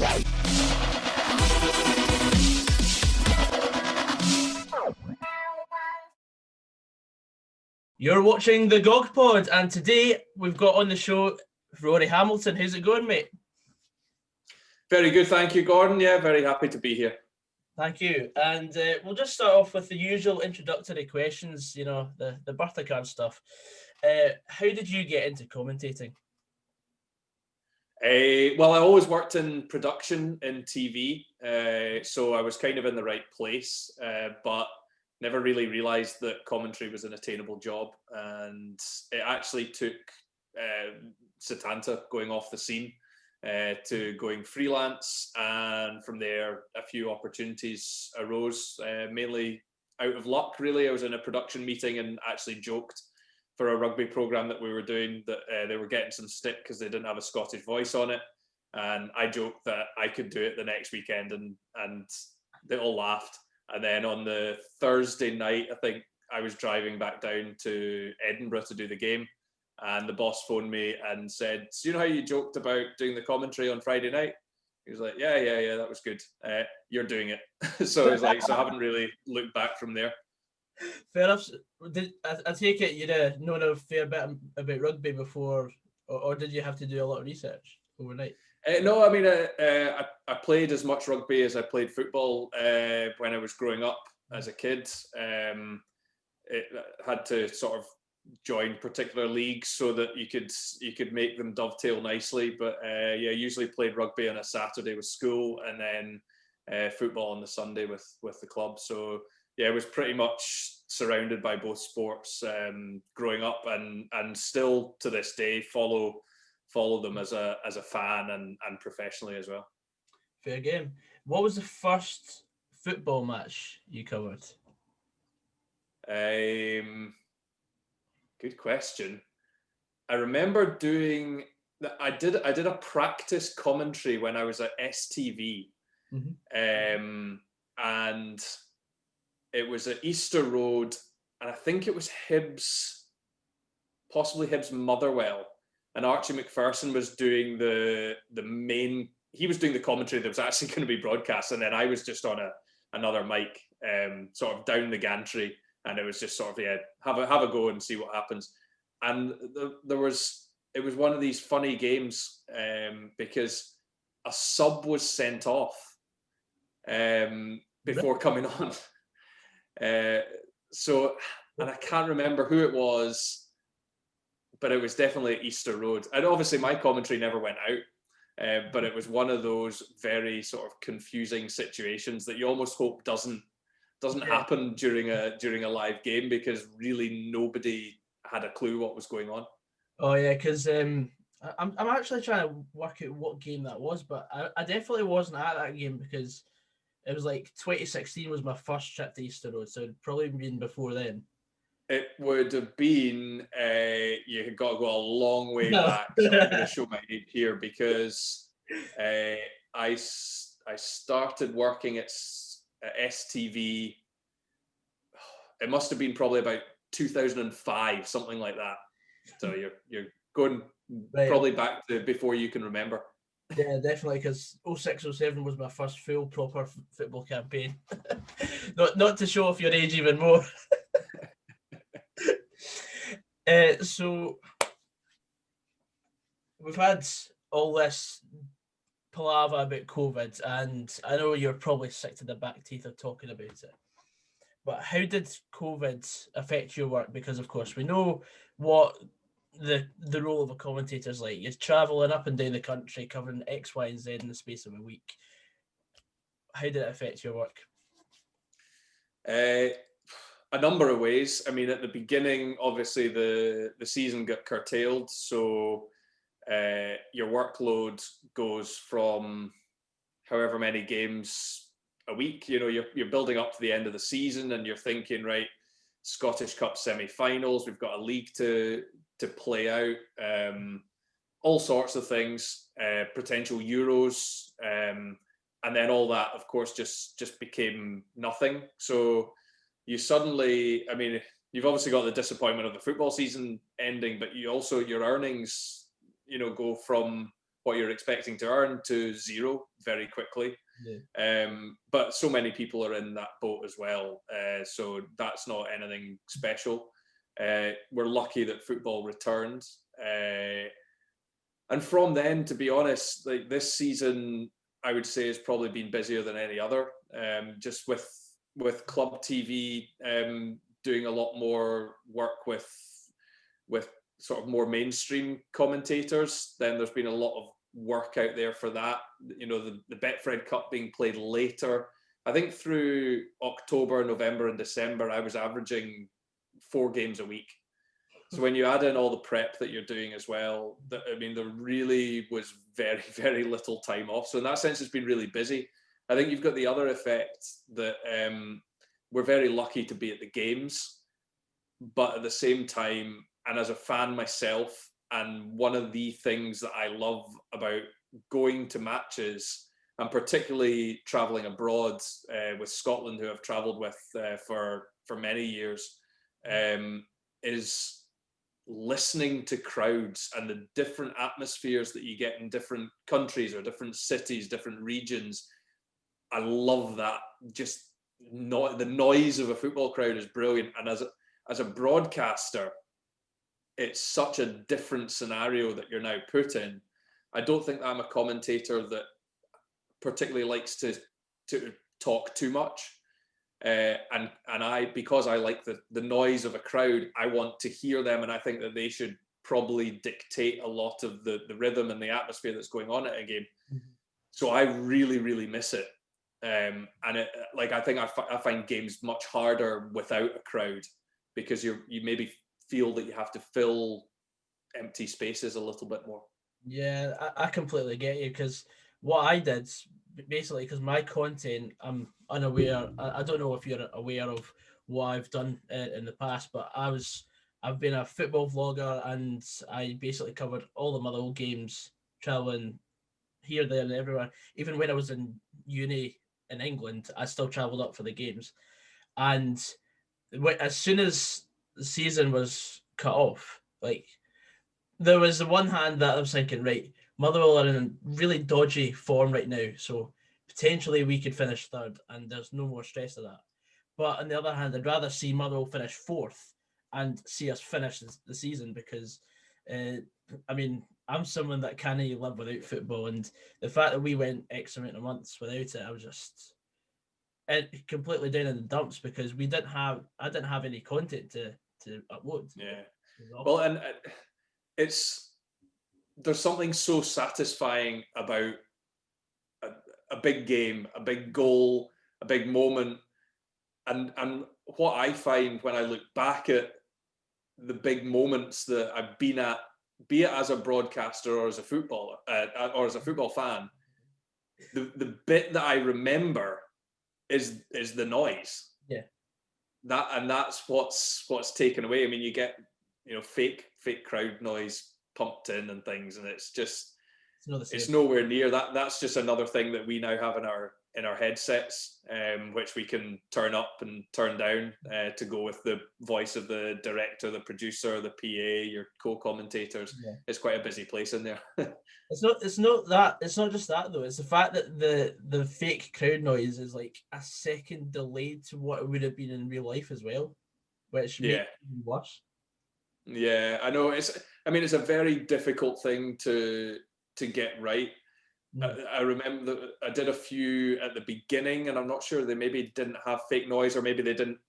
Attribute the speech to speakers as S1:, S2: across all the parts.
S1: You're watching the Gog Pod, and today we've got on the show Rory Hamilton. How's it going, mate?
S2: Very good, thank you, Gordon. Yeah, very happy to be here.
S1: Thank you. And we'll just start off with the usual introductory questions, you know, the birthday card stuff. How did you get into commentating?
S2: Well, I always worked in production in TV, so I was kind of in the right place, but never really realised that commentary was an attainable job. And it actually took Setanta going off the scene to going freelance, and from there a few opportunities arose, mainly out of luck really. I was in a production meeting and actually joked for a rugby program that we were doing that they were getting some stick because they didn't have a Scottish voice on it, and I joked that I could do it the next weekend, and they all laughed. And then on the Thursday night, I think I was driving back down to Edinburgh to do the game, and the boss phoned me and said, "So you know how you joked about doing the commentary on Friday night?" He was like, yeah, that was good. You're doing it." So I was like, so I haven't really looked back from there.
S1: Fair enough. I take it you'd known a fair bit about rugby before, or did you have to do a lot of research overnight?
S2: No, I mean, I played as much rugby as I played football when I was growing up as a kid. It had to sort of join particular leagues so that you could make them dovetail nicely. But yeah, usually played rugby on a Saturday with school, and then football on the Sunday with the club. So yeah, I was pretty much surrounded by both sports growing up, and still to this day follow them as a fan and professionally as well.
S1: Fair game. What was the first football match you covered?
S2: Good question. I remember doing I did a practice commentary when I was at STV, and it was at Easter Road, and I think it was Hibs, possibly Hibs Motherwell. And Archie McPherson was doing the main. He was doing the commentary that was actually going to be broadcast, and then I was just on another mic, sort of down the gantry, and it was just sort of have a go and see what happens. And it was one of these funny games because a sub was sent off before coming on. So, and I can't remember who it was, but it was definitely Easter Road. And obviously my commentary never went out, but it was one of those very sort of confusing situations that you almost hope doesn't happen during a live game, because really nobody had a clue what was going on.
S1: Oh yeah, because I'm actually trying to work out what game that was, but I definitely wasn't at that game, because it was like 2016 was my first trip to Easter Road, so it'd probably been before then.
S2: It would have been, you had got to go a long way back. So I'm going to show my age here, because I started working at STV. It must have been probably about 2005, something like that. So you're going probably back to before you can remember.
S1: Yeah, definitely, because 06-07 was my first full proper football campaign. not to show off your age even more. So we've had all this palaver about COVID, and I know you're probably sick to the back teeth of talking about it. But how did COVID affect your work? Because of course we know what the role of a commentator is like. You're traveling up and down the country covering X, Y, and Z in the space of a week. How did it affect your work?
S2: A number of ways. I mean, at the beginning, obviously the season got curtailed, so your workload goes from however many games a week. You know, you're building up to the end of the season, and you're thinking, right, Scottish Cup semi-finals, we've got a league to play out, all sorts of things, potential Euros, and then all that, of course, just became nothing. So you suddenly, I mean, you've obviously got the disappointment of the football season ending, but you also, your earnings, you know, go from what you're expecting to earn to zero very quickly.
S1: Yeah.
S2: But so many people are in that boat as well, so that's not anything special. We're lucky that football returned, and from then, to be honest, like this season, I would say has probably been busier than any other. Just with club TV doing a lot more work with sort of more mainstream commentators, then there's been a lot of work out there for that. You know, the Betfred Cup being played later. I think through October, November, and December, I was averaging 4 games a week. So when you add in all the prep that you're doing as well, I mean, there really was very, very little time off. So in that sense, it's been really busy. I think you've got the other effect that we're very lucky to be at the games, but at the same time, and as a fan myself, and one of the things that I love about going to matches, and particularly traveling abroad with Scotland, who I've traveled with for many years, is listening to crowds and the different atmospheres that you get in different countries or different cities, different regions. I love that. Just not the noise of a football crowd is brilliant. And as a broadcaster, it's such a different scenario that you're now put in. I don't think I'm a commentator that particularly likes to talk too much. And I, because I like the noise of a crowd, I want to hear them, and I think that they should probably dictate a lot of the rhythm and the atmosphere that's going on at a game. So I really, really miss it. And it, like, I think I find games much harder without a crowd, because you maybe feel that you have to fill empty spaces a little bit more.
S1: Yeah, I completely get you, because what I did, basically, because my content, I'm unaware. I don't know if you're aware of what I've done in the past, but I've been a football vlogger, and I basically covered all the Motherwell games, traveling here, there, and everywhere. Even when I was in uni in England, I still traveled up for the games. And as soon as the season was cut off, like, there was the one hand that I was thinking, right, Motherwell are in really dodgy form right now, so potentially we could finish third, and there's no more stress of that. But on the other hand, I'd rather see Motherwell finish fourth and see us finish the season, because, I mean, I'm someone that can't live without football, and the fact that we went X amount of months without it, I was just completely down in the dumps, because I didn't have any content to upload.
S2: Yeah. Well, and there's something so satisfying about a big game, a big goal, a big moment, and what I find when I look back at the big moments that I've been at, be it as a broadcaster or as a footballer or as a football fan, the bit that I remember is the noise.
S1: Yeah.
S2: That's what's taken away. I mean, you get, you know, fake crowd noise pumped in and things, and it's just it's nowhere near that. That's just another thing that we now have in our headsets, which we can turn up and turn down to go with the voice of the director, the producer, the PA, your co-commentators. Yeah. It's quite a busy place in there.
S1: It's not just that though. It's the fact that the fake crowd noise is like a second delayed to what it would have been in real life as well, which makes it worse.
S2: Yeah, I know. It's a very difficult thing to get right. I remember that I did a few at the beginning, and I'm not sure, they maybe didn't have fake noise, or maybe they didn't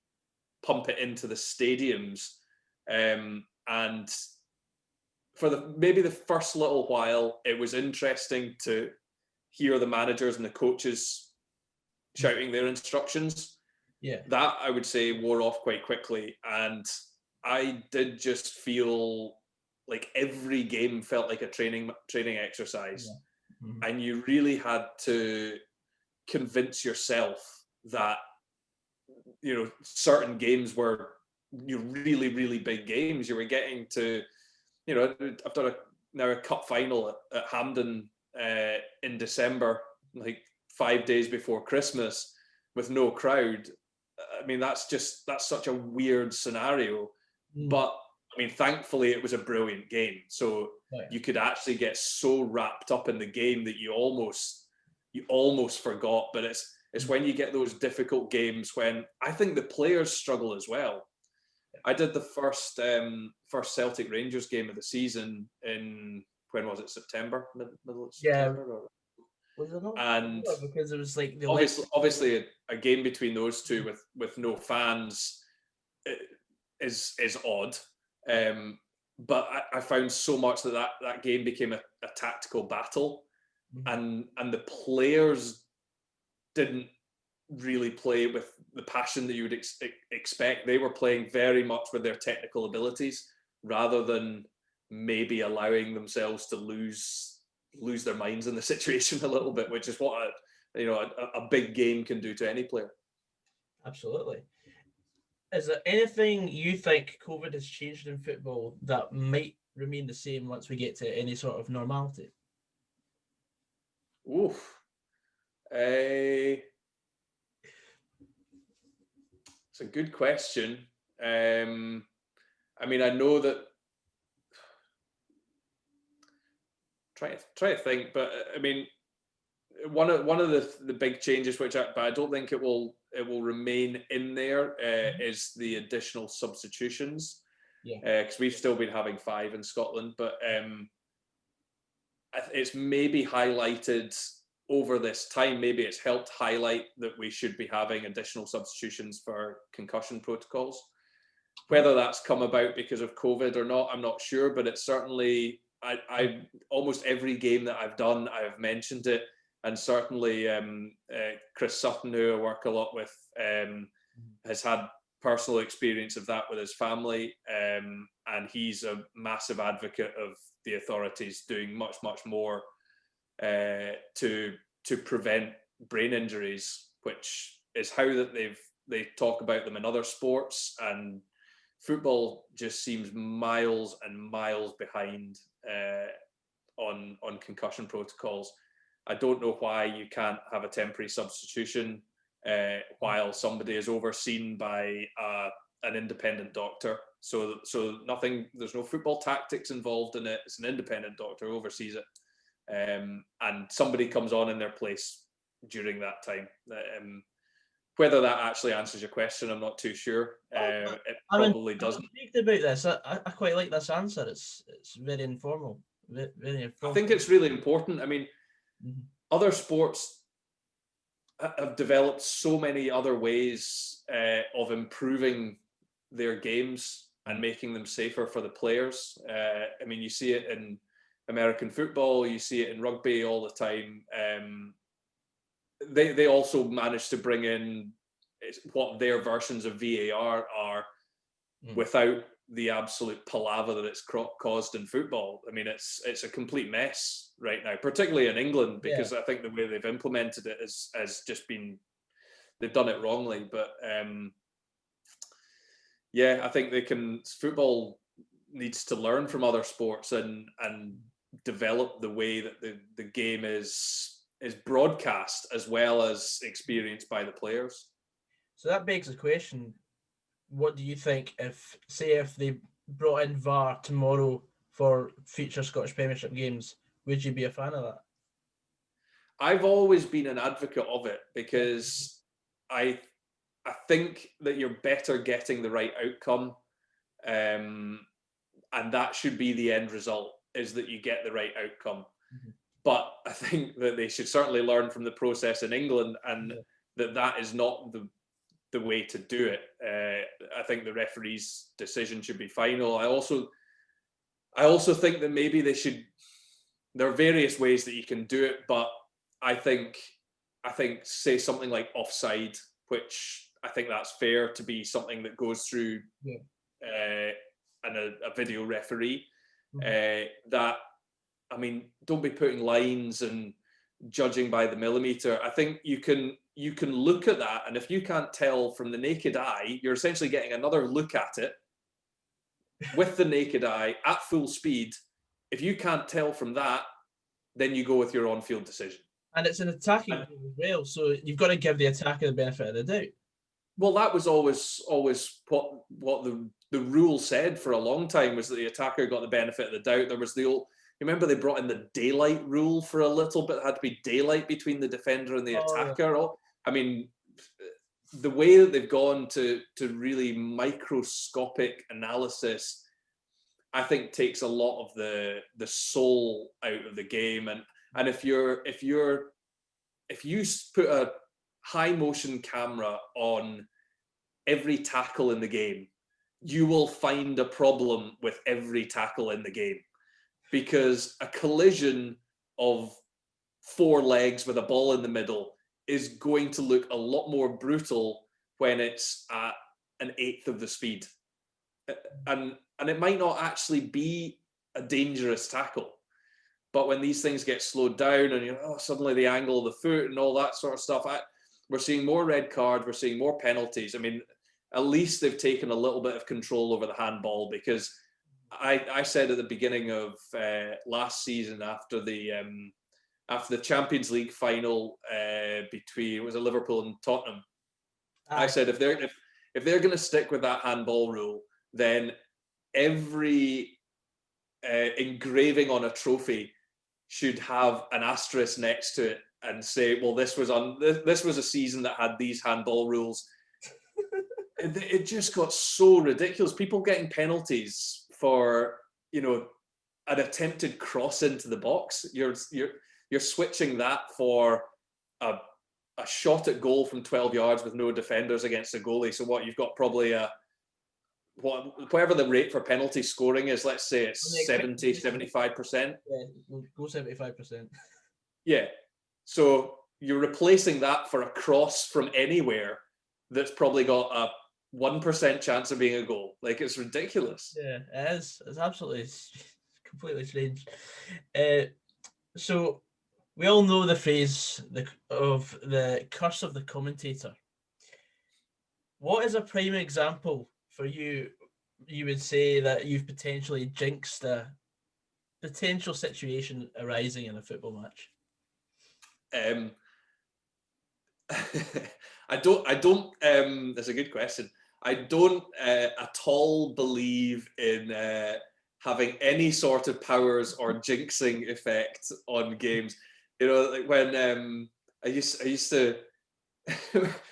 S2: pump it into the stadiums. And for maybe the first little while, it was interesting to hear the managers and the coaches shouting their instructions.
S1: Yeah, that
S2: I would say wore off quite quickly, and I did just feel like every game felt like a training exercise. Yeah. Mm-hmm. And you really had to convince yourself that, you know, certain games were really, really big games. You were getting to, you know, I've done a cup final at Hampden in December, like 5 days before Christmas, with no crowd. I mean, that's such a weird scenario. But I mean, thankfully, it was a brilliant game. So you could actually get so wrapped up in the game that you almost forgot. But it's when you get those difficult games when I think the players struggle as well. I did the first Celtic Rangers game of the season in, when was it, September? Middle of September?
S1: Yeah. Was it not?
S2: And
S1: because it was like the
S2: obviously a game between those two with no fans is odd. But I found so much that game became a tactical battle, and the players didn't really play with the passion that you would expect. They were playing very much with their technical abilities rather than maybe allowing themselves to lose their minds in the situation a little bit, which is what a big game can do to any player.
S1: Absolutely. Is there anything you think COVID has changed in football that might remain the same once we get to any sort of normality?
S2: Oof. It's a good question. I mean, I know that. Try to think, but I mean, one of the big changes, but I don't think it will remain in there, is the additional substitutions. Yeah. Because we've still been having 5 in Scotland, but it's maybe highlighted over this time. Maybe it's helped highlight that we should be having additional substitutions for concussion protocols. Whether that's come about because of COVID or not, I'm not sure, but it's certainly, I almost every game that I've done, I have mentioned it. And certainly Chris Sutton, who I work a lot with, has had personal experience of that with his family. And he's a massive advocate of the authorities doing much, much more to prevent brain injuries, which is how that they talk about them in other sports. And football just seems miles and miles behind on concussion protocols. I don't know why you can't have a temporary substitution while somebody is overseen by an independent doctor. So nothing. There's no football tactics involved in it. It's an independent doctor who oversees it, and somebody comes on in their place during that time. Whether that actually answers your question, I'm not too sure. It probably doesn't.
S1: Speaking about this, I quite like this answer. It's very informal. Very informal.
S2: I think it's really important. I mean, other sports have developed so many other ways of improving their games and making them safer for the players. I mean, you see it in American football, you see it in rugby all the time. They also managed to bring in what their versions of VAR are without the absolute palaver that it's caused in football. I mean, it's a complete mess right now, particularly in England, because I think the way they've implemented it has just been, they've done it wrongly. But I think football needs to learn from other sports and develop the way that the game is broadcast as well as experienced by the players.
S1: So that begs the question, what do you think if they brought in VAR tomorrow for future Scottish Premiership games? Would you be a fan of that?
S2: I've always been an advocate of it because I think that you're better getting the right outcome, and that should be the end result, is that you get the right outcome. But I think that they should certainly learn from the process in England, and that is not the way to do it. I think the referee's decision should be final. I also think that maybe they should. There are various ways that you can do it, but I think say something like offside, which I think that's fair to be something that goes through a video referee. That, I mean, don't be putting lines and judging by the millimeter. I think you can look at that, and if you can't tell from the naked eye, you're essentially getting another look at it with the naked eye at full speed. If you can't tell from that, then you go with your on-field decision.
S1: And it's an attacking game as well, so you've got to give the attacker the benefit of the doubt.
S2: Well, that was always what the rule said for a long time, was that the attacker got the benefit of the doubt. There was the old, you remember they brought in the daylight rule for a little bit. It had to be daylight between the defender and the attacker. Yeah. I mean, the way that they've gone to really microscopic analysis, I think takes a lot of the soul out of the game. And if you put a high motion camera on every tackle in the game, you will find a problem with every tackle in the game, because a collision of 4 legs with a ball in the middle is going to look a lot more brutal when it's at 1/8 of the speed. And it might not actually be a dangerous tackle, but when these things get slowed down and suddenly the angle of the foot and all that sort of stuff, we're seeing more red cards, we're seeing more penalties. I mean, at least they've taken a little bit of control over the handball, because I said at the beginning of last season, after the Champions League final between, was it Liverpool and Tottenham, I said if they're going to stick with that handball rule, then every engraving on a trophy should have an asterisk next to it and say, well, this was a season that had these handball rules. It just got so ridiculous. People getting penalties for, an attempted cross into the box. You're switching that for a shot at goal from 12 yards with no defenders against a goalie. So what, you've got probably whatever the rate for penalty scoring is, let's say it's 70, 75%.
S1: Yeah, go 75%.
S2: Yeah. So you're replacing that for a cross from anywhere that's probably got a 1% chance of being a goal. Like, it's ridiculous.
S1: Yeah, it is. It's absolutely completely strange. So we all know the phrase of the curse of the commentator. What is a prime example for you would say that you've potentially jinxed a potential situation arising in a football match?
S2: I don't that's a good question. I don't at all believe in having any sort of powers or jinxing effect on games. Like when I used to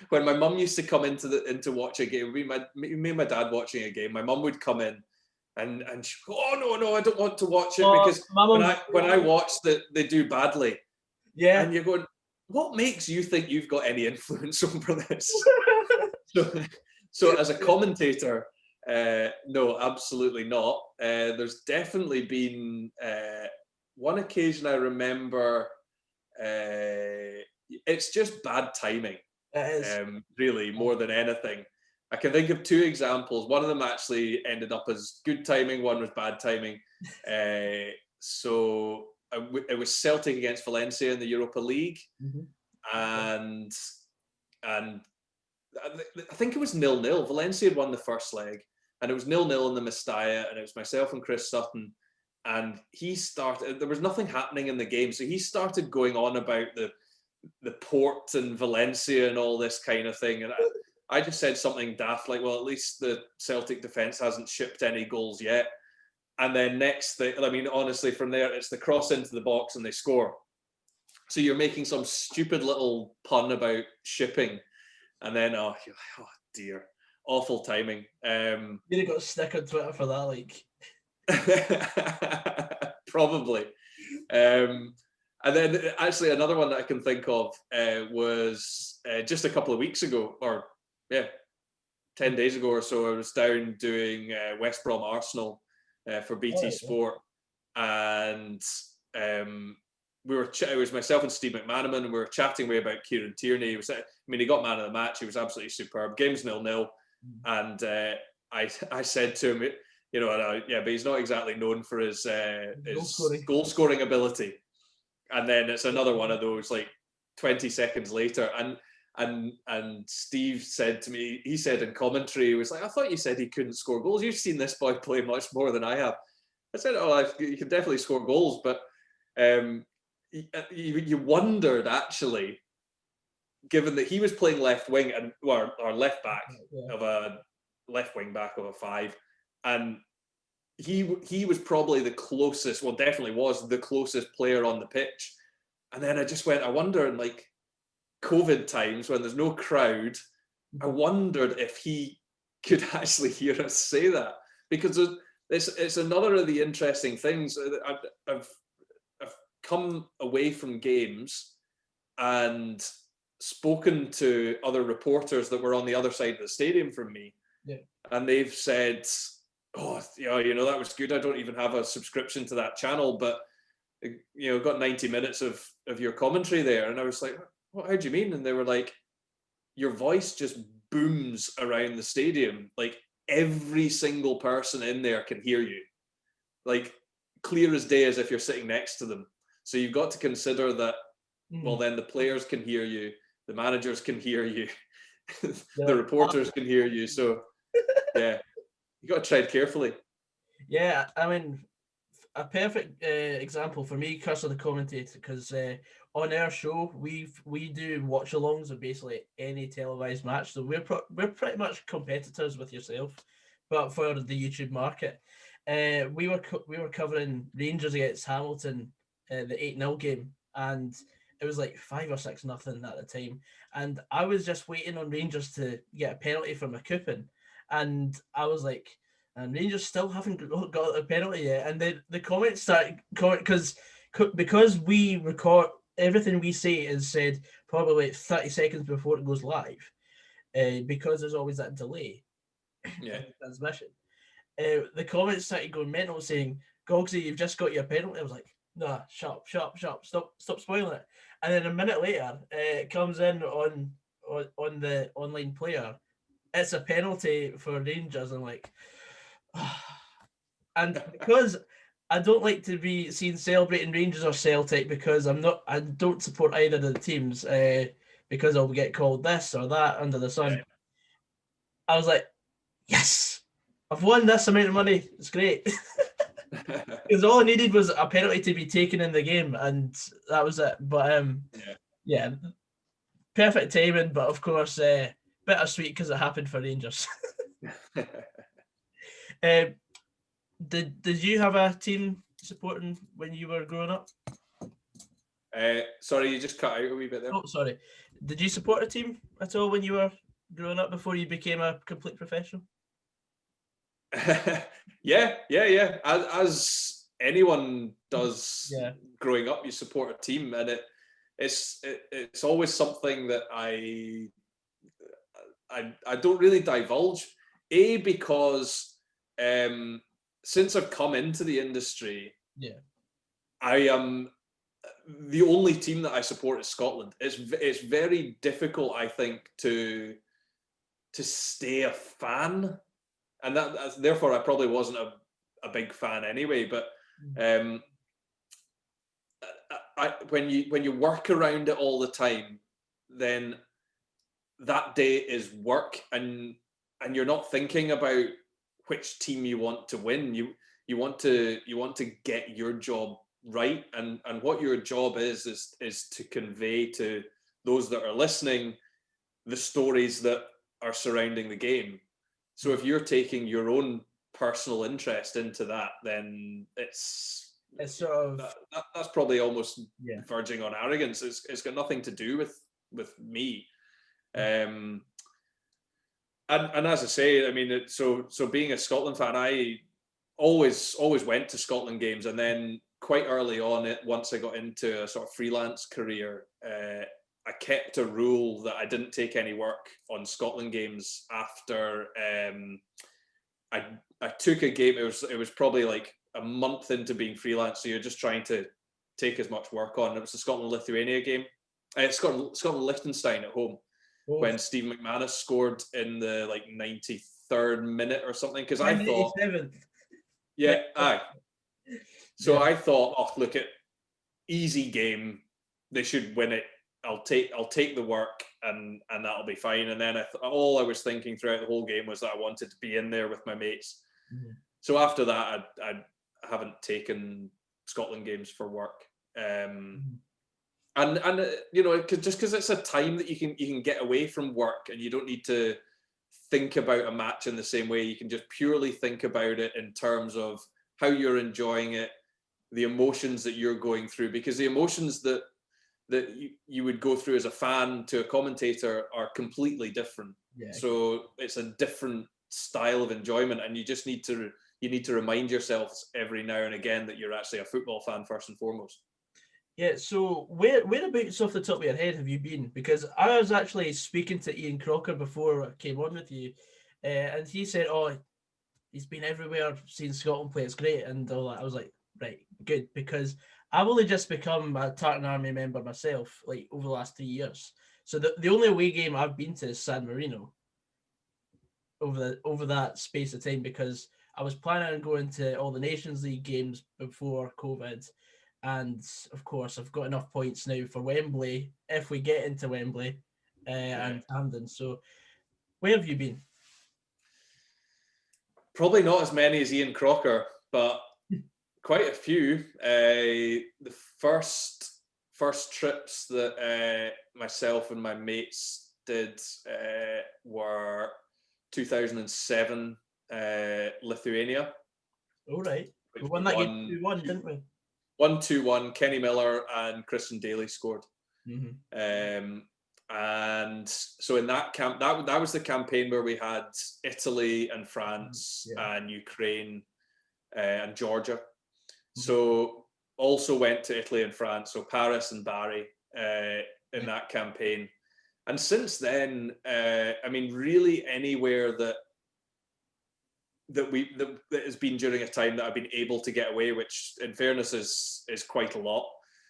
S2: when my mum used to come into watch a game, me and my dad watching a game, my mum would come in and she'd go, oh no, I don't want to watch it, because when I watch that they do badly. Yeah. And you're going, what makes you think you've got any influence over this? So as a commentator, no, absolutely not. There's definitely been one occasion I remember, it's just bad timing. It is. Really, more than anything. I can think of 2 examples. One of them actually ended up as good timing, one was bad timing. So it was Celtic against Valencia in the Europa League. Mm-hmm. And I think it was 0-0. Valencia had won the first leg, and it was 0-0 in the Mestalla, and it was myself and Chris Sutton, and there was nothing happening in the game, so he started going on about the port and Valencia and all this kind of thing, and I just said something daft like, well, at least the Celtic defence hasn't shipped any goals yet. And then next thing, I mean, honestly, from there, it's the cross into the box and they score. So you're making some stupid little pun about shipping, and then oh dear, awful timing.
S1: You'd have got a stick on Twitter for that, like.
S2: Probably. And then actually another one that I can think of was just a couple of weeks ago, or 10 days ago or so. I was down doing West Brom Arsenal for BT Sport, and it was myself and Steve McManaman, and we were chatting away about Kieran Tierney. He got man of the match. He was absolutely superb. Game's 0-0, and I said to him, but he's not exactly known for his goal scoring ability. And then it's another one of those, like 20 seconds later, and Steve said to me, he said in commentary, he was like, I thought you said he couldn't score goals. You've seen this boy play much more than I have. I said, you can definitely score goals, but you wondered actually given that he was playing left wing and or left back
S1: Yeah.
S2: of a left wing back of a 5, and he was probably the closest, well, definitely was the closest player on the pitch. And then I just went, I wonder, in like COVID times when there's no crowd, I wondered if he could actually hear us say that, because it's another of the interesting things. I've come away from games and spoken to other reporters that were on the other side of the stadium from me, and they've said, "Oh, yeah, that was good. I don't even have a subscription to that channel, but got 90 minutes of your commentary there." And I was like, "What? How do you mean?" And they were like, "Your voice just booms around the stadium. Like every single person in there can hear you, like clear as day, as if you're sitting next to them. So you've got to consider that. Well, then the players can hear you, the managers can hear you, the reporters can hear you. So yeah, you got to tread carefully."
S1: Yeah, I mean, a perfect example for me, Curse of the Commentator, because on our show we do watch-alongs of basically any televised match, so we're pretty much competitors with yourself, but for the YouTube market. We were covering Rangers against Hamilton, the 8-0 game, and it was like 5 or 6-0 at the time, and I was just waiting on Rangers to get a penalty from a coupon, and I was like, and Rangers still haven't got a penalty yet. And the comments started because we record everything we say is said probably like 30 seconds before it goes live, because there's always that delay in the transmission. The comments started going mental, saying, "Gogsy, you've just got your penalty." I was like, "Nah, shut up, stop spoiling it." And then a minute later, it comes in on the online player. It's a penalty for Rangers. I'm like, and because I don't like to be seen celebrating Rangers or Celtic, because I don't support either of the teams, because I'll get called this or that under the sun. I was like, yes, I've won this amount of money. It's great. Because all I needed was a penalty to be taken in the game, and that was it. But yeah, perfect timing. But of course, bittersweet because it happened for Rangers. Did you have a team supporting when you were growing up?
S2: Sorry, you just cut out a wee bit there.
S1: Oh, sorry. Did you support a team at all when you were growing up before you became a complete professional?
S2: Yeah. As anyone does growing up, you support a team, and it's always something that I don't really divulge. Because since I've come into the industry, I am the only team that I support is Scotland. It's very difficult, I think, to stay a fan, and therefore I probably wasn't a big fan anyway. But when you work around it all the time, then that day is work, and you're not thinking about which team you want to win. You want to get your job right, and what your job is to convey to those that are listening the stories that are surrounding the game. So if you're taking your own personal interest into that, then it's sort of that's probably almost verging on arrogance. It's got nothing to do with me. And as I say, I mean, so being a Scotland fan, I always went to Scotland games, and then quite early on, once I got into a sort of freelance career, I kept a rule that I didn't take any work on Scotland games after I took a game. It was probably like a month into being freelance, so you're just trying to take as much work on. It was the Scotland-Lithuania game, Scotland-Liechtenstein at home. When Steve McManus scored in the 93rd minute or something, because I thought, So I thought, oh, look at easy game, they should win it. I'll take the work, and that'll be fine. And then all I was thinking throughout the whole game was that I wanted to be in there with my mates. Mm-hmm. So after that, I haven't taken Scotland games for work. And you know, just because it's a time that you can get away from work and you don't need to think about a match in the same way. You can just purely think about it in terms of how you're enjoying it, the emotions that you're going through, because the emotions that you would go through as a fan to a commentator are completely different.
S1: Yeah.
S2: So it's a different style of enjoyment, and you just need to remind yourselves every now and again that you're actually a football fan first and foremost.
S1: Yeah, so whereabouts off the top of your head have you been? Because I was actually speaking to Ian Crocker before I came on with you, and he said, "Oh, he's been everywhere, seen Scotland play. It's great," and all that. I was like, "Right, good," because I've only just become a Tartan Army member myself, like over the last 3 years. So the only away game I've been to is San Marino over that space of time, because I was planning on going to all the Nations League games before COVID. And of course, I've got enough points now for Wembley if we get into Wembley and Hampden. So, where have you been?
S2: Probably not as many as Ian Crocker, but quite a few. The first trips that myself and my mates did were 2007 Lithuania.
S1: All right, we won that game 2-1, didn't we?
S2: 1-2-1. Kenny Miller and Christian Daly scored.
S1: Mm-hmm.
S2: And so in that camp, that was the campaign where we had Italy and France and Ukraine and Georgia. Mm-hmm. So also went to Italy and France, so Paris and Bari in that campaign. And since then, I mean, really anywhere that has been during a time that I've been able to get away, which in fairness is quite a lot.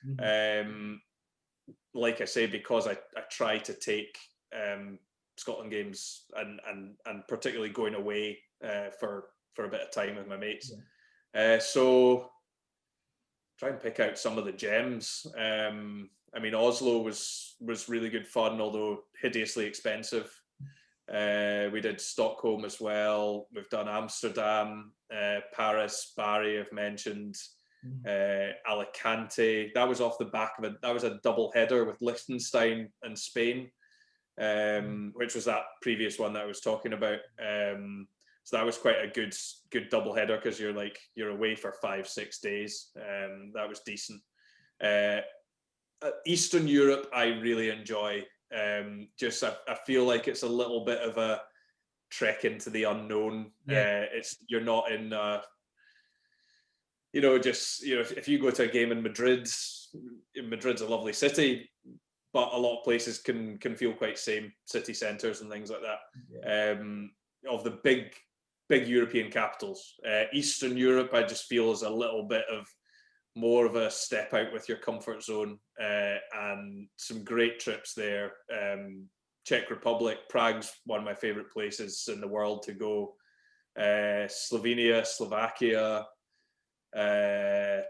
S2: Mm-hmm. Like I say, because I try to take Scotland games and particularly going away for a bit of time with my mates. So try and pick out some of the gems. I mean, Oslo was really good fun, although hideously expensive. We did Stockholm as well. We've done Amsterdam, Paris, Bari, I've mentioned. Alicante. That was off the back of that was a double header with Liechtenstein and Spain, which was that previous one that I was talking about. So that was quite a good double header, because you're away for 5-6 days. That was decent. Eastern Europe I really enjoy. Just I feel like it's a little bit of a trek into the unknown. You're not in if you go to a game in Madrid's a lovely city, but a lot of places can feel quite same, city centres and things like that. Of the big European capitals, Eastern Europe I just feel is a little bit of more of a step out with your comfort zone, and some great trips there. Czech Republic, Prague's one of my favorite places in the world to go. Slovenia, Slovakia. Where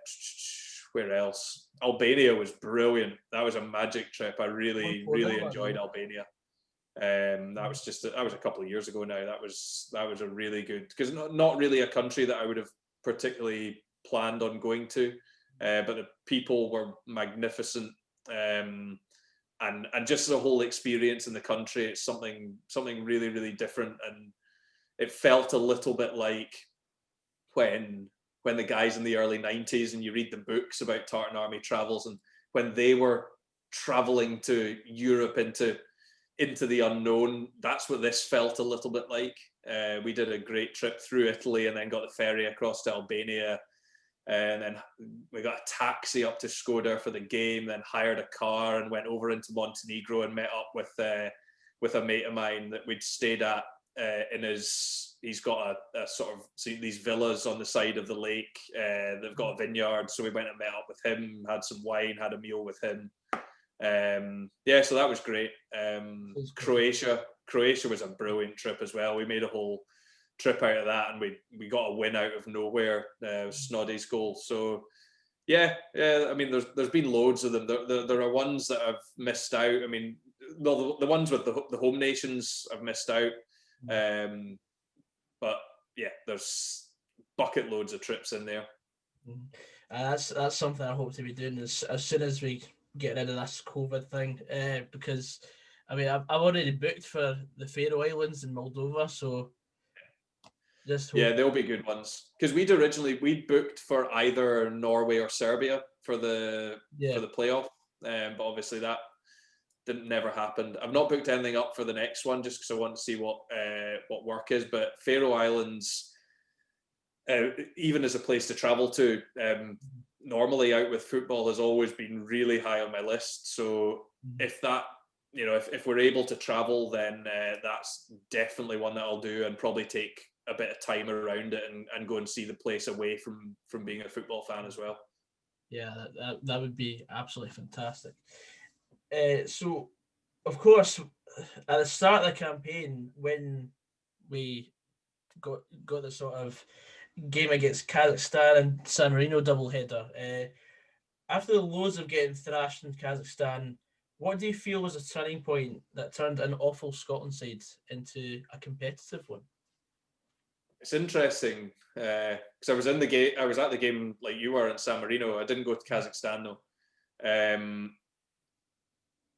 S2: else? Albania was brilliant. That was a magic trip. I really enjoyed Albania. That was a couple of years ago now. That was a really good, because not really a country that I would have particularly planned on going to, but the people were magnificent, and just the whole experience in the country. It's something really, really different, and it felt a little bit like when the guys in the early 90s, and you read the books about Tartan Army travels, and when they were traveling to Europe into the unknown, that's what this felt a little bit like. We did a great trip through Italy and then got the ferry across to Albania, and then we got a taxi up to Skoda for the game, then hired a car and went over into Montenegro and met up with a mate of mine that we'd stayed at he's got a sort of these villas on the side of the lake. They've got a vineyard, so we went and met up with him, had some wine, had a meal with him. So that was great. Croatia was a brilliant trip as well. We made a whole trip out of that, and we got a win out of nowhere. Snoddy's goal. So yeah. I mean, there's been loads of them. There are ones that I've missed out. I mean, the ones with the home nations I've missed out. But yeah, there's bucket loads of trips in there.
S1: That's something I hope to be doing as soon as we getting rid of this COVID thing, because I mean I've already booked for the Faroe Islands in Moldova, so just hope.
S2: Yeah, they'll be good ones. Because we'd booked for either Norway or Serbia for the
S1: Yeah,
S2: playoff, but obviously that didn't never happened. I've not booked anything up for the next one just because I want to see what work is. But Faroe Islands, even as a place to travel to, normally out with football has always been really high on my list. So if that, if we're able to travel, then that's definitely one that I'll do, and probably take a bit of time around it and go and see the place away from being a football fan as well.
S1: yeah, that would be absolutely fantastic. So, of course, at the start of the campaign, when we got the sort of game against Kazakhstan and San Marino doubleheader, after the lows of getting thrashed in Kazakhstan, what do you feel was a turning point that turned an awful Scotland side into a competitive one?
S2: It's interesting because I was in the game. I was at the game like you were in San Marino. I didn't go to Kazakhstan though, and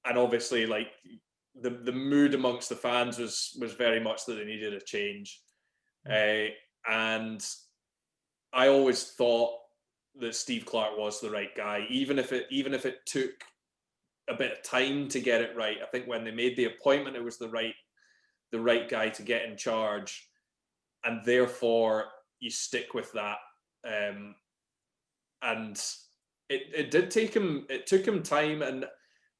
S2: obviously, like the mood amongst the fans was very much that they needed a change, and I always thought that Steve Clarke was the right guy, even if it took a bit of time to get it right. I think when they made the appointment, it was the right guy to get in charge. And therefore you stick with that. And it did take him. It took him time,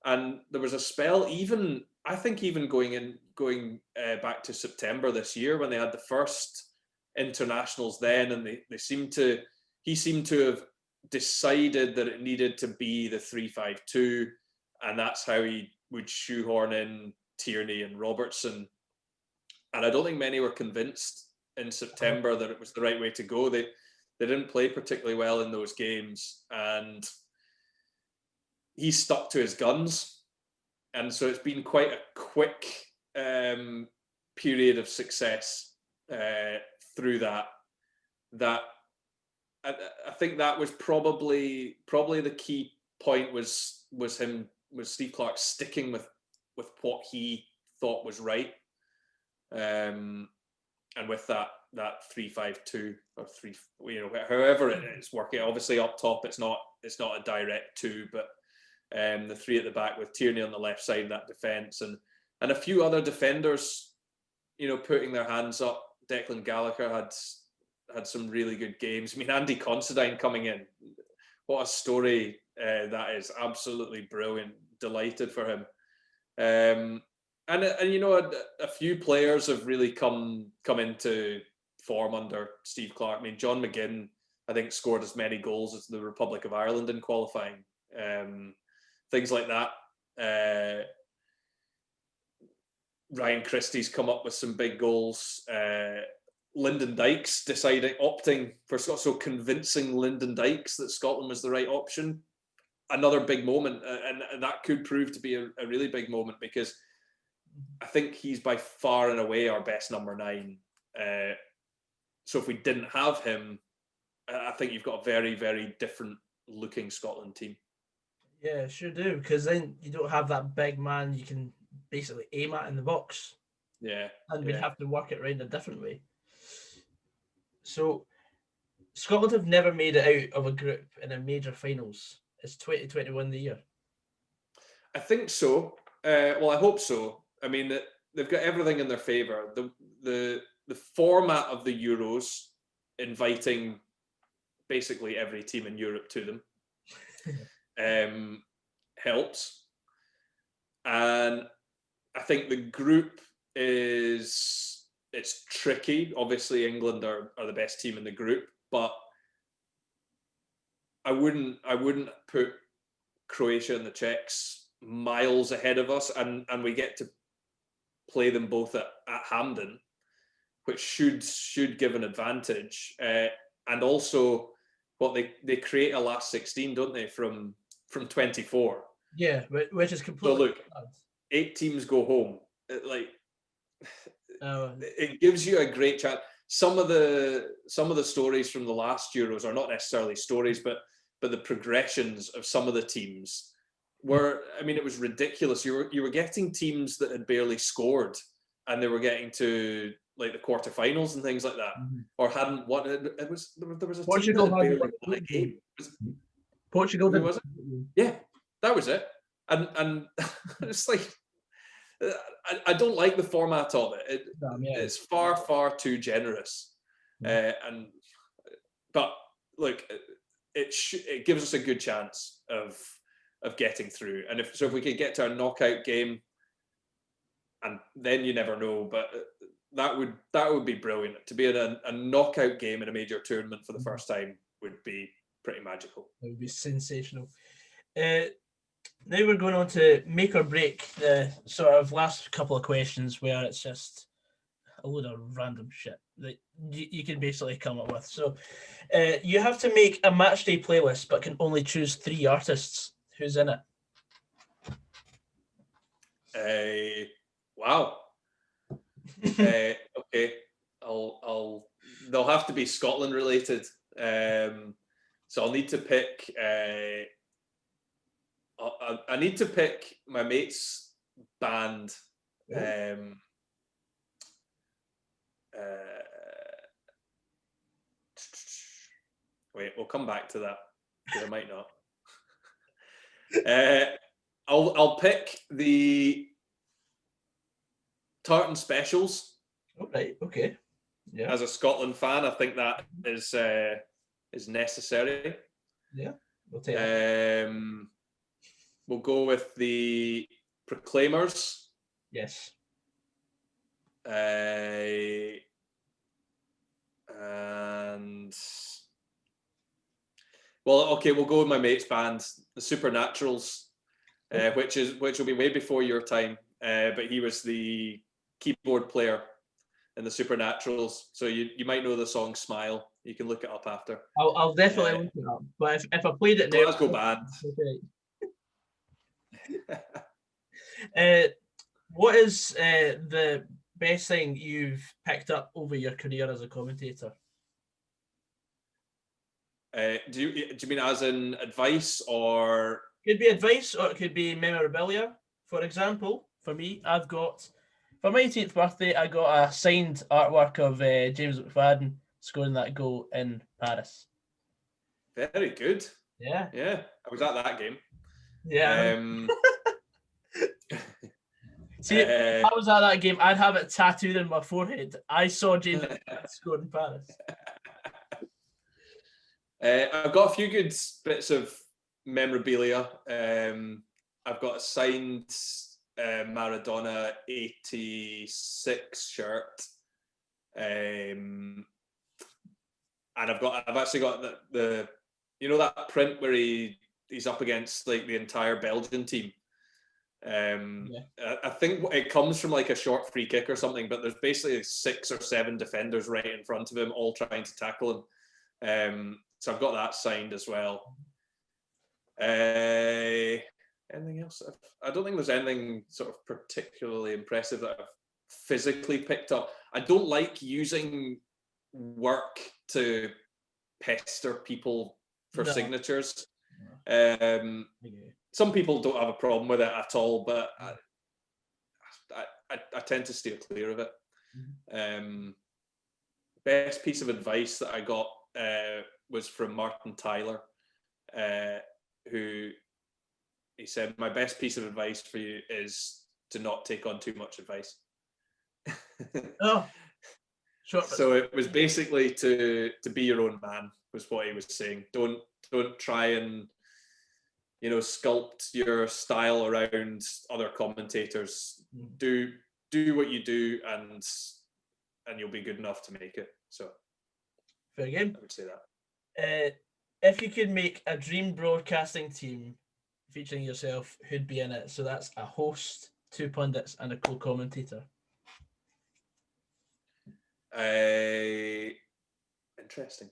S2: and there was a spell. Even I think even going back to September this year when they had the first internationals then, and he seemed to have decided that it needed to be the 3-5-2, and that's how he would shoehorn in Tierney and Robertson. And I don't think many were convinced in September that it was the right way to go. They didn't play particularly well in those games, and he stuck to his guns. And so it's been quite a quick period of success through that. I think that was probably the key point was Steve Clarke sticking with what he thought was right. And with that 3-5-2 or 3, however it's working. Obviously up top it's not a direct 2, but the 3 at the back with Tierney on the left side of that defence, and a few other defenders, putting their hands up. Declan Gallagher had some really good games. I mean, Andy Considine coming in, what a story that is! Absolutely brilliant. Delighted for him. And a few players have really come into form under Steve Clarke. I mean, John McGinn, I think, scored as many goals as the Republic of Ireland in qualifying. Things like that. Ryan Christie's come up with some big goals. Lyndon Dykes opting for so convincing Lyndon Dykes that Scotland was the right option. Another big moment, and that could prove to be a really big moment, because I think he's by far and away our best number 9. So if we didn't have him, I think you've got a very, very different looking Scotland team.
S1: Yeah, sure do, because then you don't have that big man you can basically aim at in the box.
S2: Yeah.
S1: And we'd have to work it around a different way. So Scotland have never made it out of a group in a major finals. Is 2021 the year?
S2: I think so. Well, I hope so. I mean, they've got everything in their favour. The format of the Euros, inviting basically every team in Europe to them, helps. And I think the group it's tricky. Obviously, England are the best team in the group, but I wouldn't put Croatia and the Czechs miles ahead of us, and we get to play them both at Hampden, which should give an advantage. And also, what they create a last 16, don't they, from 24?
S1: Yeah, which is completely.
S2: So look, 8 teams go home. It gives you a great chance. Some of the stories from the last Euros are not necessarily stories, but the progressions of some of the teams it was ridiculous. You were getting teams that had barely scored, and they were getting to like the quarterfinals and things like that, or hadn't won. There was a
S1: Portugal
S2: team that had barely won a game.
S1: Portugal
S2: Who was it? Yeah, that was it. And it's like, I don't like the format of it. It's far too generous, but look, it gives us a good chance of getting through. And if we could get to a knockout game, and then you never know, but that would be brilliant. To be in a knockout game in a major tournament for the first time would be pretty magical.
S1: It would be sensational. Now we're going on to make or break, the sort of last couple of questions where it's just a load of random shit that you can basically come up with. So you have to make a matchday playlist, but can only choose 3 artists. Who's in
S2: it? Wow. Okay. They'll have to be Scotland related. So I'll need to pick. I need to pick my mate's band. Wait, we'll come back to that because I might not. I'll pick the Tartan Specials.
S1: Oh, right. Okay. Yeah.
S2: As a Scotland fan, I think that is necessary.
S1: Yeah. We'll take that.
S2: We'll go with the Proclaimers.
S1: Yes.
S2: And well, okay, we'll go with my mate's band, the Supernaturals, which will be way before your time. But he was the keyboard player in the Supernaturals, so you might know the song "Smile." You can look it up after.
S1: I'll definitely look it up. But if I played it now,
S2: Glasgow band.
S1: What is the best thing you've picked up over your career as a commentator?
S2: Do you mean as in advice, or
S1: could be advice, or it could be memorabilia? For example, for me, I've got, for my 18th birthday, I got a signed artwork of James McFadden scoring that goal in Paris.
S2: Very good.
S1: Yeah.
S2: I was at that game.
S1: Yeah. See, if I was at that game, I'd have it tattooed in my forehead. I saw James McFadden score in Paris.
S2: I've got a few good bits of memorabilia. I've got a signed Maradona 86 shirt, and I've actually got the that print where he's up against like the entire Belgian team. I think it comes from like a short free kick or something, but there's basically 6 or 7 defenders right in front of him, all trying to tackle him. So I've got that signed as well. Anything else? I don't think there's anything sort of particularly impressive that I've physically picked up. I don't like using work to pester people for signatures. Some people don't have a problem with it at all, but I tend to steer clear of it. Best piece of advice that I got was from Martin Tyler, who he said, "My best piece of advice for you is to not take on too much advice."
S1: Oh, sure.
S2: So it was basically to be your own man, was what he was saying. Don't try and sculpt your style around other commentators. Do what you do, and you'll be good enough to make it. So
S1: fair game.
S2: I would say that.
S1: If you could make a dream broadcasting team featuring yourself, who'd be in it? So that's a host, 2 pundits, and a co-commentator.
S2: Interesting.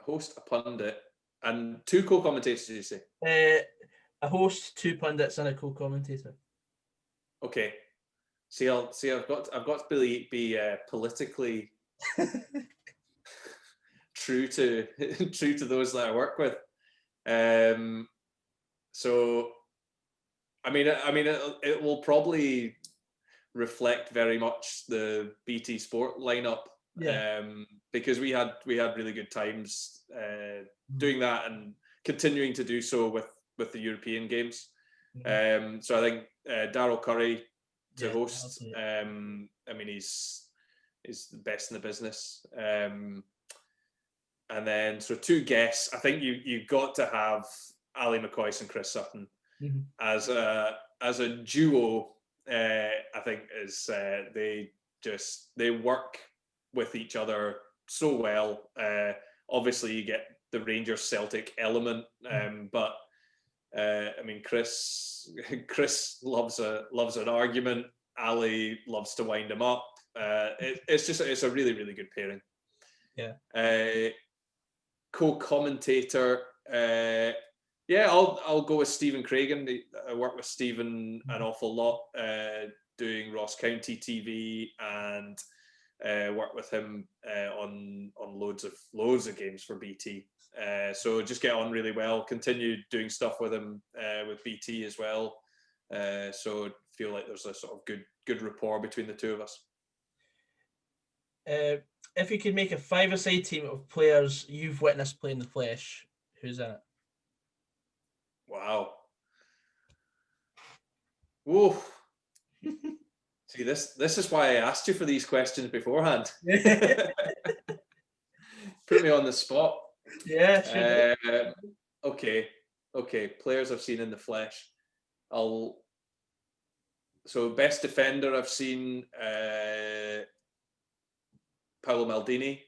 S2: A host, a pundit, and 2 co-commentators, did you say?
S1: A host, 2 pundits, and a co-commentator.
S2: Okay. I've got to be politically true to those that I work with. So I mean, it will probably reflect very much the BT Sport lineup, because we had really good times doing that and continuing to do so with the European games. So I think Daryl Curry to host. I mean, he's the best in the business. And then, so 2 guests. I think you got to have Ali McCoyce and Chris Sutton as a duo. I think is they work with each other so well. Obviously, you get the Rangers Celtic element, but I mean, Chris loves an argument. Ali loves to wind him up. It's a really, really good pairing.
S1: Yeah.
S2: Co-commentator. I'll go with Stephen Craigan. I work with Stephen an awful lot, doing Ross County TV, and work with him on loads of games for BT. So just get on really well. Continue doing stuff with him with BT as well. So feel like there's a sort of good rapport between the two of us.
S1: If you could make a 5-a-side team of players you've witnessed play in the flesh, who's in it?
S2: Wow. Whoa. See, this is why I asked you for these questions beforehand. Put me on the spot.
S1: Yeah, sure.
S2: Okay. Players I've seen in the flesh. So best defender I've seen, Paolo Maldini.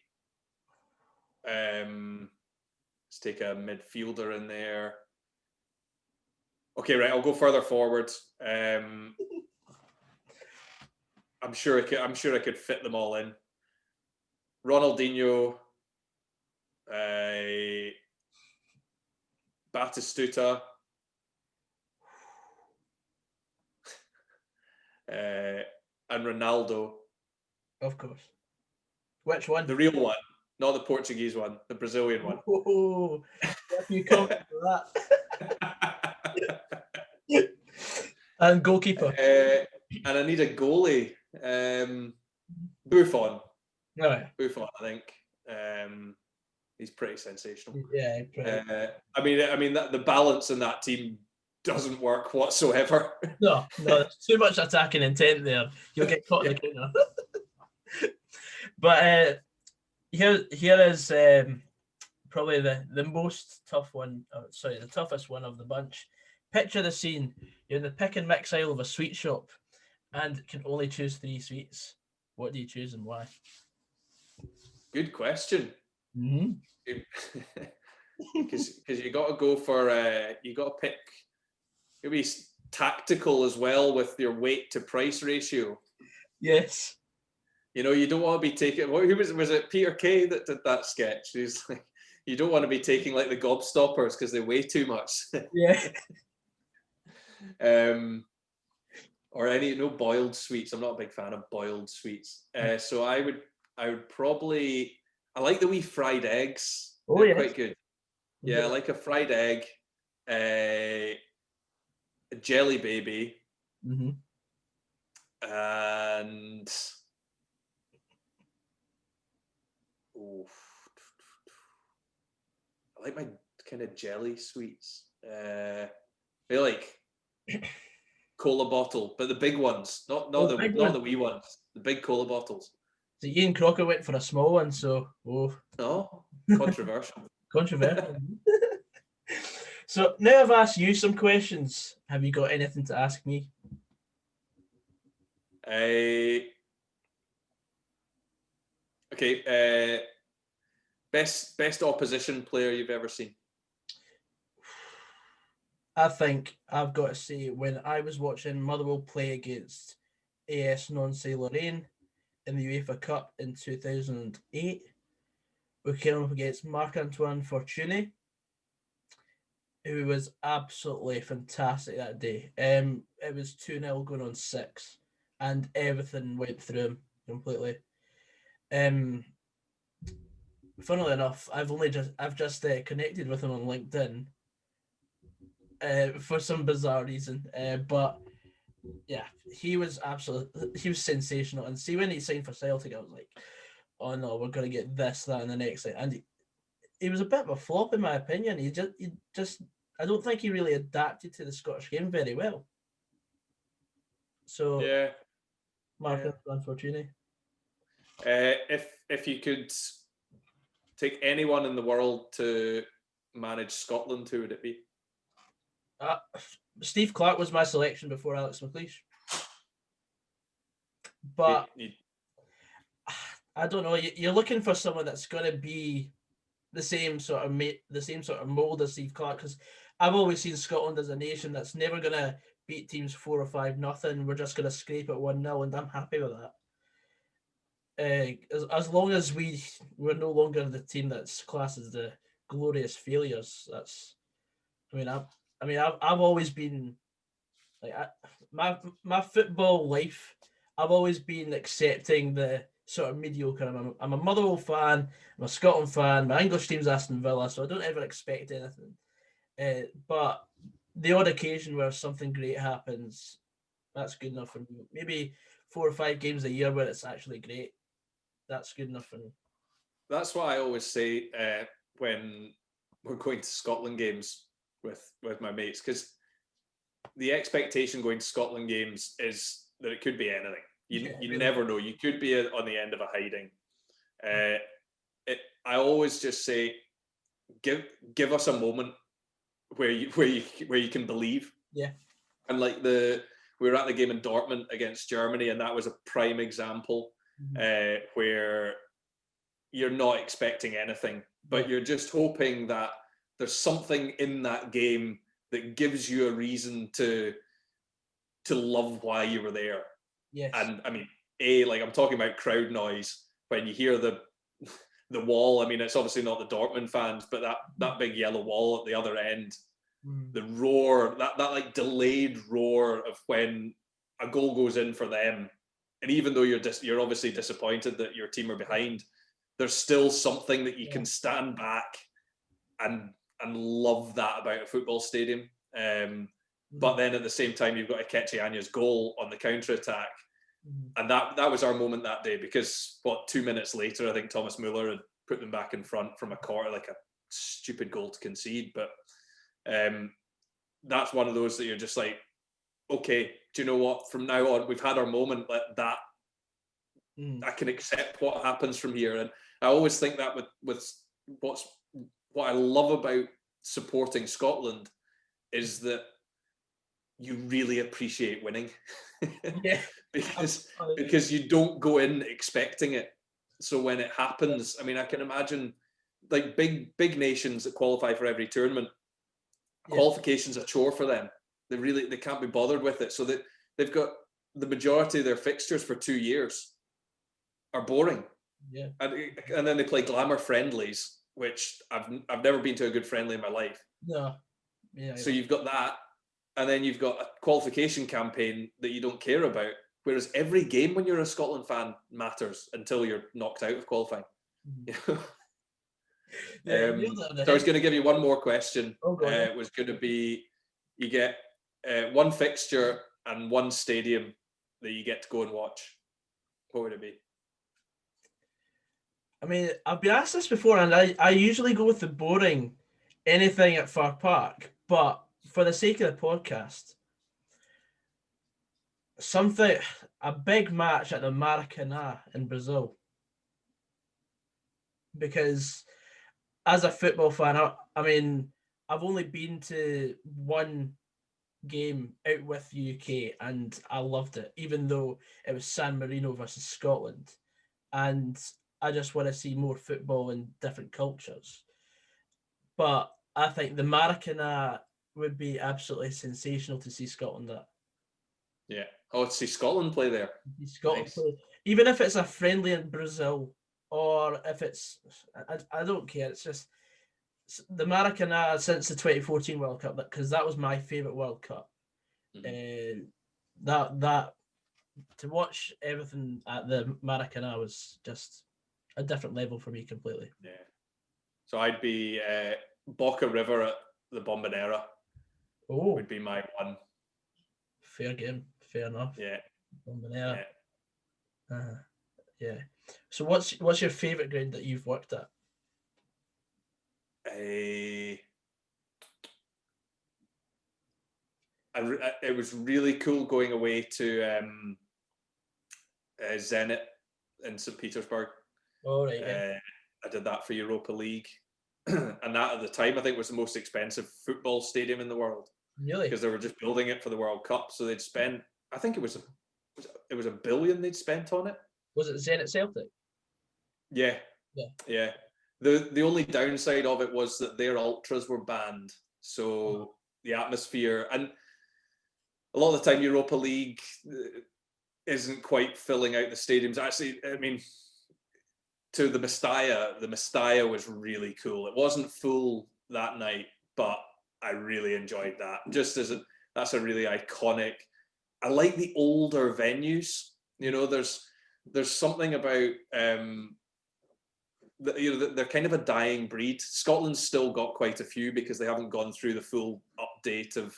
S2: Let's take a midfielder in there. Okay, right. I'll go further forward. I'm sure I could fit them all in. Ronaldinho, Batistuta, and Ronaldo.
S1: Of course. Which one?
S2: The real one, not the Portuguese one, the Brazilian one.
S1: Oh, if you come for that. And goalkeeper.
S2: And I need a goalie. Buffon.
S1: Right.
S2: Buffon, I think. He's pretty sensational.
S1: Yeah.
S2: I mean that the balance in that team doesn't work whatsoever.
S1: No, there's too much attacking intent there. You'll get caught in the counter. But here is probably the most tough one. The toughest one of the bunch. Picture the scene. You're in the pick and mix aisle of a sweet shop and can only choose 3 sweets. What do you choose and why?
S2: Good question. Because you got to go for you got to pick. Maybe tactical as well with your weight to price ratio.
S1: Yes.
S2: You know, you don't want to be taking. Who was it? Peter Kay that did that sketch. He's like, you don't want to be taking like the gobstoppers because they weigh too much.
S1: Yeah.
S2: Or no boiled sweets. I'm not a big fan of boiled sweets. So I would probably. I like the wee fried eggs.
S1: Oh,
S2: they're
S1: yes.
S2: quite good. Yeah, I like a fried egg. A jelly baby. And I like my kind of jelly sweets. I like cola bottle, but the big ones, not the wee ones, the big cola bottles.
S1: So Ian Crocker went for a small one, so
S2: controversial.
S1: Controversial. So now I've asked you some questions. Have you got anything to ask me?
S2: Okay. Best opposition player you've ever seen?
S1: I think I've got to say, when I was watching Motherwell play against AS Nancy Lorraine in the UEFA Cup in 2008, we came up against Marc-Antoine Fortuny, who was absolutely fantastic that day. It was 2-0 going on 6, and everything went through him completely. Funnily enough, I've just connected with him on LinkedIn, for some bizarre reason. But yeah, he was sensational. And see, when he signed for Celtic, I was like, oh no, we're gonna get this, that, and the next thing. And he was a bit of a flop in my opinion. He just I don't think he really adapted to the Scottish game very well. So
S2: yeah,
S1: Marcus Unfortunate.
S2: If you could take anyone in the world to manage Scotland, who would it be?
S1: Steve Clarke was my selection before Alex McLeish. But I don't know. You're looking for someone that's going to be the same sort of mold as Steve Clarke, because I've always seen Scotland as a nation that's never going to beat teams 4 or 5-0. We're just going to scrape it 1-0, and I'm happy with that. As long as we're no longer the team that's classed as the glorious failures. I've always been like my football life. I've always been accepting the sort of mediocre. I'm a Motherwell fan. I'm a Scotland fan. My English team's Aston Villa, so I don't ever expect anything. But the odd occasion where something great happens, that's good enough for me. Maybe 4 or 5 games a year where it's actually great. That's good enough for me.
S2: That's what I always say when we're going to Scotland games with my mates, because the expectation going to Scotland games is that it could be anything. You really never know. You could be on the end of a hiding. I always just say, give us a moment where you can believe.
S1: Yeah.
S2: And like we were at the game in Dortmund against Germany, and that was a prime example where you're not expecting anything, but you're just hoping that there's something in that game that gives you a reason to love why you were there.
S1: Yes.
S2: And I mean, I'm talking about crowd noise when you hear the wall. I mean, it's obviously not the Dortmund fans, but that big yellow wall at the other end, the roar, that like delayed roar of when a goal goes in for them. And even though you're obviously disappointed that your team are behind, there's still something that you can stand back and love that about a football stadium. But then at the same time, you've got Ikechianya's goal on the counter-attack. And that was our moment that day, because 2 minutes later, I think Thomas Muller had put them back in front from a corner, like a stupid goal to concede. But that's one of those that you're just like, okay, do you know what? From now on, we've had our moment. I can accept what happens from here. And I always think that with what I love about supporting Scotland is that you really appreciate winning.
S1: Yeah.
S2: because you don't go in expecting it. So when it happens, I mean, I can imagine like big nations that qualify for every tournament, qualification's a chore for them. They can't be bothered with it. So that they've got the majority of their fixtures for 2 years are boring.
S1: Yeah.
S2: And then they play glamour friendlies, which I've never been to a good friendly in my life.
S1: No. Yeah.
S2: So you've got that, and then you've got a qualification campaign that you don't care about. Whereas every game when you're a Scotland fan matters until you're knocked out of qualifying. So I was going to give you one more question. It was going to be, you get one fixture and one stadium that you get to go and watch. What would it be?
S1: I mean, I've been asked this before, and I usually go with the boring anything at Fir Park, but for the sake of the podcast, a big match at the Maracanã in Brazil. Because as a football fan, I mean, I've only been to one game out with UK, and I loved it, even though it was San Marino versus Scotland. And I just want to see more football in different cultures. But I think the Maracanã would be absolutely sensational to see Scotland at.
S2: Yeah. Oh, to see Scotland play there.
S1: Scotland play. Even if it's a friendly in Brazil, or if it's, I don't care. It's just the Maracanã since the 2014 World Cup, because that was my favourite World Cup. That to watch everything at the Maracanã was just a different level for me completely.
S2: Yeah. So I'd be Boca River at the Bombonera. would be my one.
S1: Fair game. Fair enough.
S2: Yeah.
S1: Yeah. Yeah. So what's your favourite ground that you've worked at?
S2: It was really cool going away to Zenit in St. Petersburg.
S1: Oh, right, yeah.
S2: I did that for Europa League. And that at the time, I think, was the most expensive football stadium in the world.
S1: Really?
S2: Because they were just building it for the World Cup. So they'd spent, I think it was $1 billion they'd spent on it.
S1: Was it Zenit Celtic?
S2: Yeah. The only downside of it was that their ultras were banned. So the atmosphere, and a lot of the time Europa League isn't quite filling out the stadiums. Actually, I mean, to the Mestalla was really cool. It wasn't full that night, but I really enjoyed that. Just as that's a really iconic. I like the older venues. You know, there's something about they're kind of a dying breed. Scotland's still got quite a few because they haven't gone through the full update of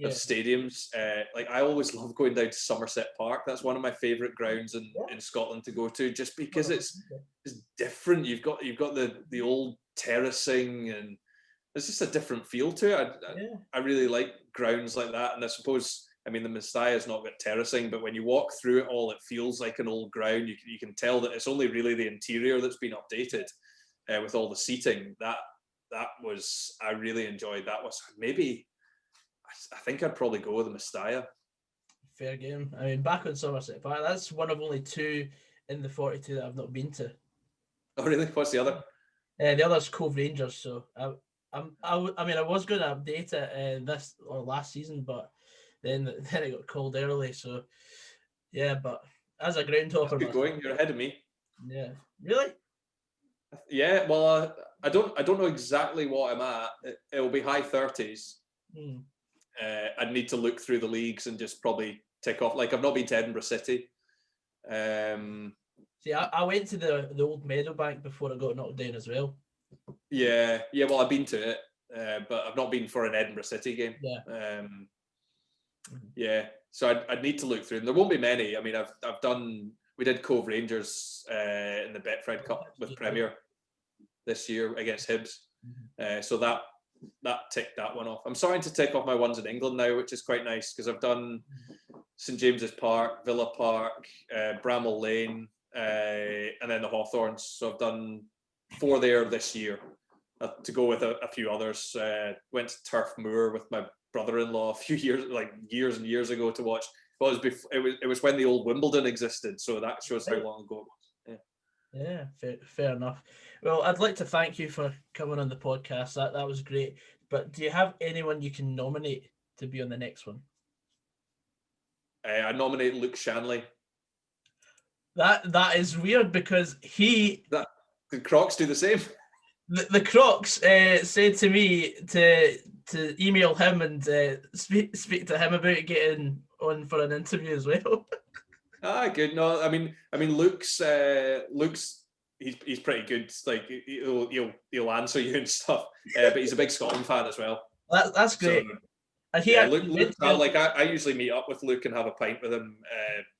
S2: stadiums. Like I always love going down to Somerset Park. That's one of my favourite grounds in Scotland to go to, just because it's different. You've got the old terracing, and there's just a different feel to it. I really like grounds like that, and I suppose, I mean, the Mestalla's not got terracing, but when you walk through it all, it feels like an old ground. You can tell that it's only really the interior that's been updated with all the seating. That was, I really enjoyed. That was maybe, I think I'd probably go with the Mestalla.
S1: Fair game. I mean, back on Somerset Park, that's one of only 2 in the 42 that I've not been to.
S2: Oh, really? What's the other?
S1: The other's Cove Rangers. So I was going to update it this or last season, but then it got called early. So yeah, but as a ground topper,
S2: good going. You're ahead of me.
S1: Yeah. Really?
S2: Yeah. Well, I don't know exactly what I'm at. It'll be high 30s. I'd need to look through the leagues and just probably tick off. Like, I've not been to Edinburgh City.
S1: See, I went to the old Meadowbank before I got knocked down as well.
S2: Yeah. Well, I've been to it, but I've not been for an Edinburgh City game.
S1: Yeah.
S2: So I'd need to look through them. There won't be many. I mean, we did Cove Rangers in the Betfred Cup with Premier this year against Hibs. So that ticked that one off. I'm starting to tick off my ones in England now, which is quite nice, because I've done St James's Park, Villa Park, Bramall Lane, and then the Hawthorns. So I've done 4 there this year, to go with a few others. Went to Turf Moor with my brother-in-law a few years and years ago to watch. Well, it was when the old Wimbledon existed, so that shows how long ago it was.
S1: Yeah, fair enough. Well, I'd like to thank you for coming on the podcast. That was great. But do you have anyone you can nominate to be on the next one?
S2: I nominate Luke Shanley.
S1: That is weird, because
S2: the Crocs do the same.
S1: The Crocs said to me to email him and speak to him about getting on for an interview as well.
S2: Good. No, I mean, Luke's he's pretty good. Like, he'll answer you and stuff. But he's a big Scotland fan as well.
S1: That's great.
S2: So,
S1: and
S2: Luke, I usually meet up with Luke and have a pint with him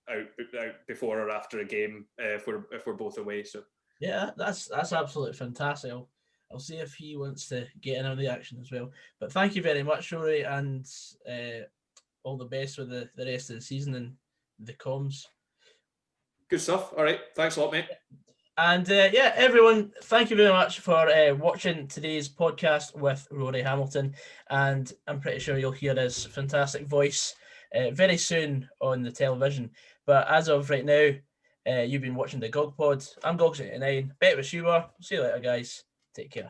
S2: out before or after a game if we're both away. So
S1: yeah, that's absolutely fantastic. I'll see if he wants to get in on the action as well. But thank you very much, Rory, and all the best with the rest of the season and the comms.
S2: Good stuff. All right. Thanks a lot, mate.
S1: And everyone, thank you very much for watching today's podcast with Rory Hamilton. And I'm pretty sure you'll hear his fantastic voice very soon on the television. But as of right now, you've been watching the Gog Pod. I'm Goggs89. Bet with you are. See you later, guys. Take care.